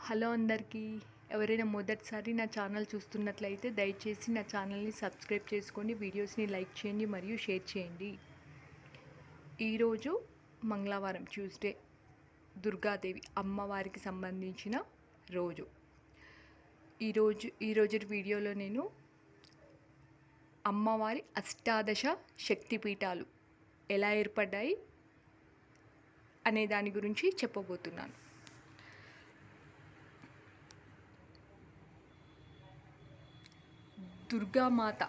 Hello అందరికీ. ఎవరైనా మొదటిసారి నా ఛానల్ చూస్తున్నట్లయితే దయచేసి నా ఛానల్ని సబ్స్క్రైబ్ చేసుకోండి, వీడియోస్ని లైక్ చేయండి మరియు షేర్ చేయండి. ఈరోజు మంగళవారం ట్యూస్డే, దుర్గాదేవి అమ్మవారికి సంబంధించిన రోజు. ఈరోజు వీడియోలో నేను అమ్మవారి అష్టాదశ శక్తిపీఠాలు ఎలా ఏర్పడ్డాయి అనే దాని గురించి చెప్పబోతున్నాను. దుర్గామాత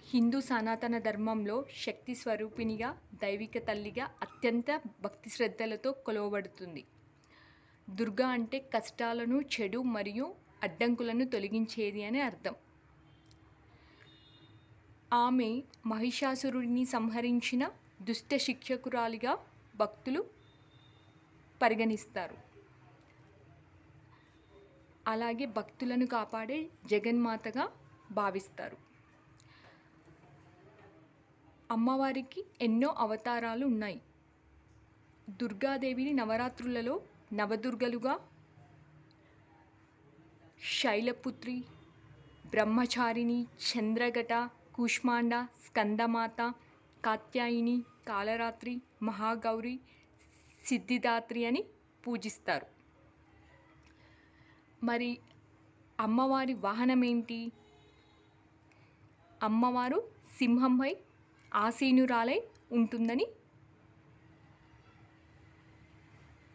హిందూ సనాతన ధర్మంలో శక్తి స్వరూపిణిగా, దైవిక తల్లిగా అత్యంత భక్తి శ్రద్ధలతో కొలవబడుతుంది. దుర్గా అంటే కష్టాలను, చెడు మరియు అడ్డంకులను తొలగించేది అని అర్థం. ఆమె మహిషాసురుడిని సంహరించిన దుష్ట శిక్షకురాలిగా భక్తులు పరిగణిస్తారు. అలాగే భక్తులను కాపాడే జగన్మాతగా భావిస్తారు. అమ్మవారికి ఎన్నో అవతారాలు ఉన్నాయి. దుర్గాదేవిని నవరాత్రులలో నవదుర్గలుగా, శైలపుత్రి, బ్రహ్మచారిణి, చంద్రఘట, కూష్మాండ, స్కందమాత, కాత్యాయిని, కాలరాత్రి, మహాగౌరి, సిద్ధిదాత్రి అని పూజిస్తారు. మరి అమ్మవారి వాహనం ఏంటి? అమ్మవారు సింహంపై ఆసీనురాలై ఉంటుందని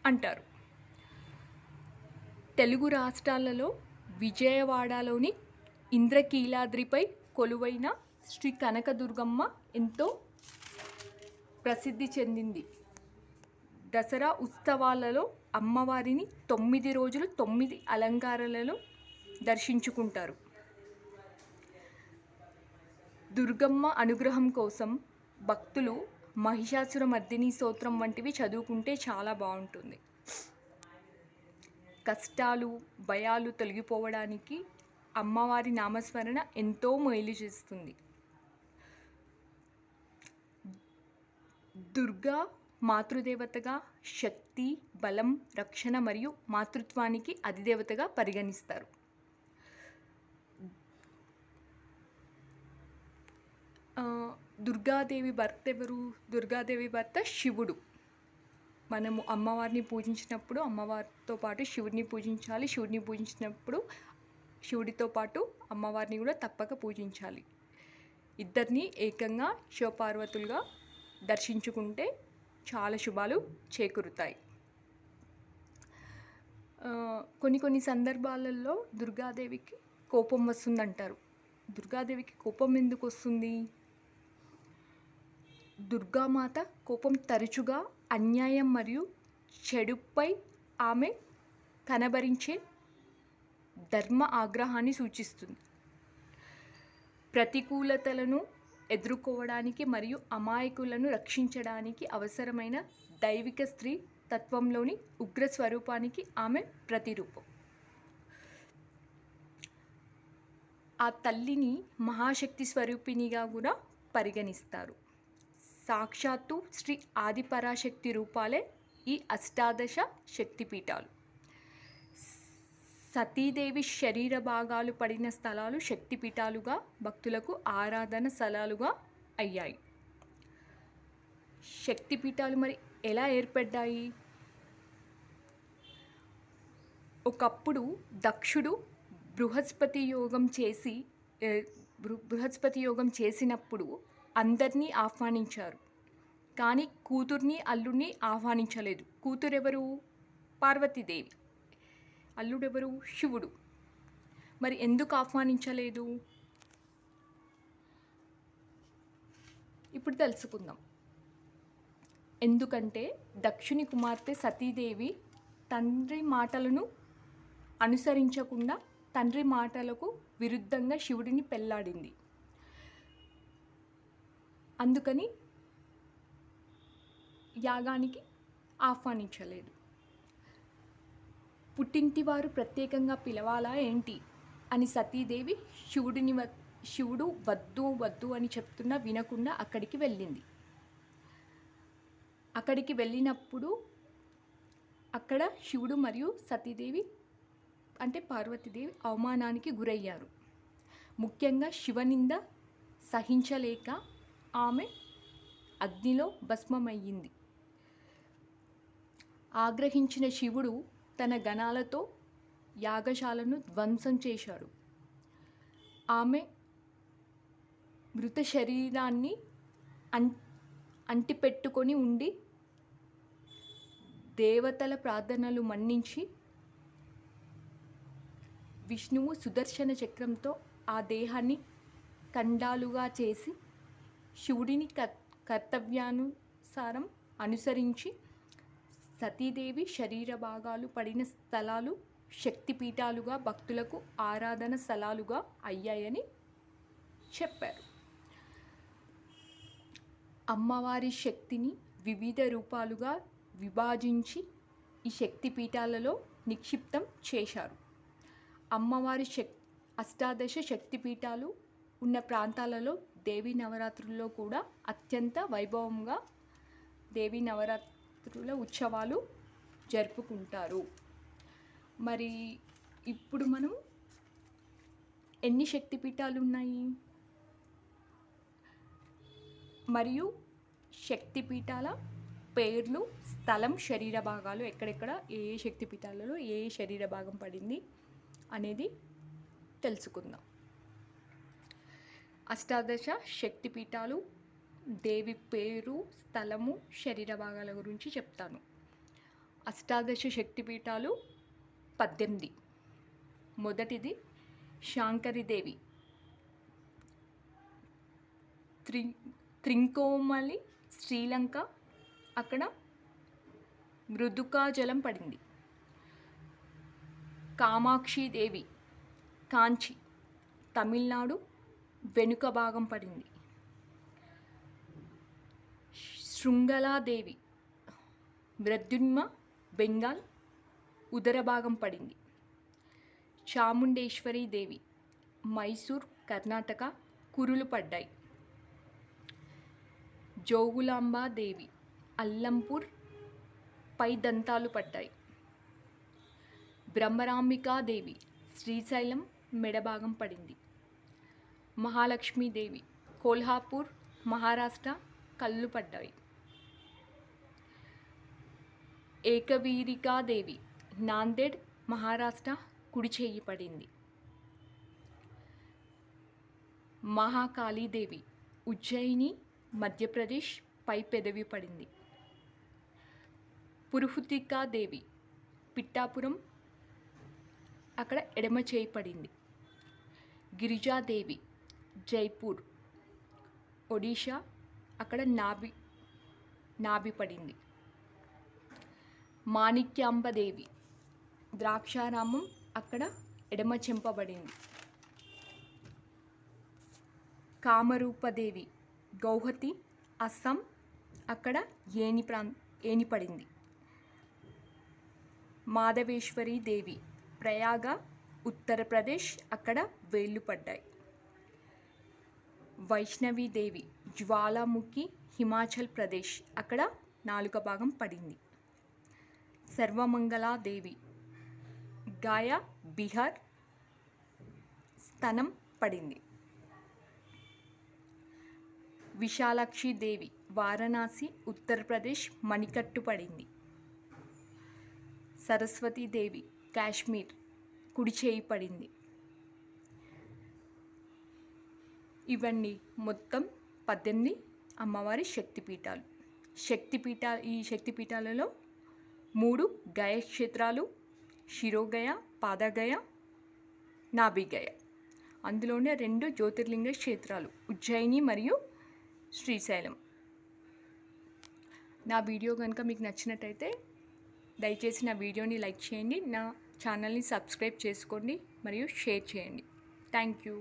అంటారు. తెలుగు రాష్ట్రాలలో విజయవాడలోని ఇంద్రకీలాద్రిపై కొలువైన శ్రీ కనకదుర్గమ్మ ఎంతో ప్రసిద్ధి చెందింది. దసరా ఉత్సవాలలో అమ్మవారిని 9 రోజులు 9 అలంకారాలలో దర్శించుకుంటారు. దుర్గమ్మ అనుగ్రహం కోసం భక్తులు మహిషాసుర మర్దిని స్తోత్రం వంటివి చదువుకుంటే చాలా బాగుంటుంది. కష్టాలు, భయాలు తొలగిపోవడానికి అమ్మవారి నామస్మరణ ఎంతో మేలు చేస్తుంది. దుర్గా మాతృదేవతగా శక్తి, బలం, రక్షణ మరియు మాతృత్వానికి అధిదేవతగా పరిగణిస్తారు. దుర్గాదేవి భర్త ఎవరు? దుర్గాదేవి భర్త శివుడు. మనము అమ్మవారిని పూజించినప్పుడు అమ్మవారితో పాటు శివుడిని పూజించాలి. శివుడిని పూజించినప్పుడు శివుడితో పాటు అమ్మవారిని కూడా తప్పక పూజించాలి. ఇద్దరిని ఏకంగా శివపార్వతులుగా దర్శించుకుంటే చాలా శుభాలు చేకూరుతాయి. కొన్ని సందర్భాలలో దుర్గాదేవికి కోపం వస్తుందంటారు. దుర్గాదేవికి కోపం ఎందుకు వస్తుంది? దుర్గామాత కోపం తరచుగా అన్యాయం మరియు చెడుపై ఆమె కనబరించే ధర్మ ఆగ్రహాన్ని సూచిస్తుంది. ప్రతికూలతలను ఎదుర్కోవడానికి మరియు అమాయకులను రక్షించడానికి అవసరమైన దైవిక స్త్రీ తత్వంలోని ఉగ్ర స్వరూపానికి ఆమె ప్రతిరూపం. ఆ తల్లిని మహాశక్తి స్వరూపిణిగా కూడా పరిగణిస్తారు. సాక్షాత్తు శ్రీ ఆదిపరాశక్తి రూపాలే ఈ అష్టాదశ శక్తిపీఠాలు. సతీదేవి శరీర భాగాలు పడిన స్థలాలు శక్తిపీఠాలుగా, భక్తులకు ఆరాధన స్థలాలుగా అయ్యాయి. శక్తిపీఠాలు మరి ఎలా ఏర్పడ్డాయి? ఒకప్పుడు దక్షుడు బృహస్పతి యోగం చేసినప్పుడు అందరినీ ఆహ్వానించారు, కానీ కూతుర్ని, అల్లుడిని ఆహ్వానించలేదు. కూతురెవరు? పార్వతీదేవి. అల్లుడెవరు? శివుడు. మరి ఎందుకు ఆహ్వానించలేదు? ఇప్పుడు తెలుసుకుందాం. ఎందుకంటే దక్షుని కుమార్తె సతీదేవి తండ్రి మాటలను అనుసరించకుండా తండ్రి మాటలకు విరుద్ధంగా శివుడిని పెళ్లాడింది. అందుకని యాగానికి ఆహ్వానించలేదు. పుట్టింటి వారు ప్రత్యేకంగా పిలవాలా ఏంటి అని సతీదేవి శివుడు వద్దు అని చెప్తున్నా వినకుండా అక్కడికి వెళ్ళింది. అక్కడికి వెళ్ళినప్పుడు అక్కడ శివుడు మరియు సతీదేవి అంటే పార్వతీదేవి అవమానానికి గురయ్యారు. ముఖ్యంగా శివనింద సహించలేక ఆమె అగ్నిలో భస్మమయ్యింది. ఆగ్రహించిన శివుడు తన గణాలతో యాగశాలను ధ్వంసం చేశాడు. ఆమె మృత శరీరాన్ని అంటిపెట్టుకొని ఉండి దేవతల ప్రార్థనలు మన్నించి విష్ణువు సుదర్శన చక్రంతో ఆ దేహాన్ని ఖండాలుగా చేసి శివుడిని కర్తవ్యానుసారం అనుసరించి సతీదేవి శరీర భాగాలు పడిన స్థలాలు శక్తిపీఠాలుగా భక్తులకు ఆరాధన స్థలాలుగా అయ్యాయని చెప్పారు. అమ్మవారి శక్తిని వివిధ రూపాలుగా విభజించి ఈ శక్తిపీఠాలలో నిక్షిప్తం చేశారు. అమ్మవారి అష్టాదశ శక్తిపీఠాలు ఉన్న ప్రాంతాలలో దేవీ నవరాత్రుల్లో కూడా అత్యంత వైభవంగా దేవీ నవరాత్రుల ఉత్సవాలు జరుపుకుంటారు. మరి ఇప్పుడు మనం ఎన్ని శక్తిపీఠాలు ఉన్నాయి మరియు శక్తిపీఠాల పేర్లు, స్థలం, శరీర భాగాలు ఎక్కడెక్కడ ఏ ఏ శక్తిపీఠాలలో ఏ ఏ శరీర భాగం పడింది అనేది తెలుసుకుందాం. అష్టాదశ శక్తిపీఠాలు, దేవి పేరు, స్థలము, శరీర భాగాల గురించి చెప్తాను. అష్టాదశ శక్తిపీఠాలు 18. మొదటిది శాంకరీదేవి, త్రింకోమలి, శ్రీలంక, అక్కడ మృదుకాజలం పడింది. కామాక్షిదేవి, కాంచి, తమిళనాడు వెనుక భాగం పడింది. శృంగలాదేవి, మృద్యున్మ, బెంగాల్ ఉదర భాగం పడింది. చాముండేశ్వరి దేవి, మైసూర్, కర్ణాటక కురులు పడ్డాయి. జోగులాంబాదేవి, అల్లంపూర్ పై దంతాలు పడ్డాయి. బ్రహ్మరాంబికాదేవి, శ్రీశైలం మెడభాగం పడింది. మహాలక్ష్మీదేవి, కోల్హాపూర్, మహారాష్ట్ర కళ్ళు పడ్డాయి. ఏకవీరికాదేవి, నాందేడ్, మహారాష్ట్ర కుడి చేయి పడింది. మహాకాళీదేవి, ఉజ్జయిని, మధ్యప్రదేశ్ పై పెదవి పడింది. పురుహుతికాదేవి, పిఠాపురం, అక్కడ ఎడమ చేయి పడింది. గిరిజాదేవి, జైపూర్, ఒడిషా, అక్కడ నాభి పడింది. మాణిక్యాంబదేవి, ద్రాక్షారామం, అక్కడ ఎడమ చెంపబడింది. కామరూపదేవి, గౌహతి, అస్సాం, అక్కడ ఏని పడింది. మాధవేశ్వరి దేవి, ప్రయాగ, ఉత్తరప్రదేశ్, అక్కడ వేళ్ళు పడ్డాయి. వైష్ణవీదేవి, జ్వాలాముఖి, హిమాచల్ ప్రదేశ్, అక్కడ నాలుక భాగం పడింది. సర్వమంగళాదేవి, గాయా, బీహార్, స్తనం పడింది. విశాలాక్షిదేవి, వారణాసి, ఉత్తరప్రదేశ్, మణికట్టు పడింది. సరస్వతీదేవి, కాశ్మీర్, కుడి చేయి పడింది. ఇవన్నీ మొత్తం 18 అమ్మవారి శక్తిపీఠాలు. ఈ శక్తిపీఠాలలో 3 గయ క్షేత్రాలు, శిరోగయ, పాదగయ, నాభిగయ. అందులోనే 2 జ్యోతిర్లింగ క్షేత్రాలు, ఉజ్జయిని మరియు శ్రీశైలం. నా వీడియో కనుక మీకు నచ్చినట్టయితే దయచేసి నా వీడియోని లైక్ చేయండి, నా ఛానల్ని సబ్స్క్రైబ్ చేసుకోండి మరియు షేర్ చేయండి. Thank you.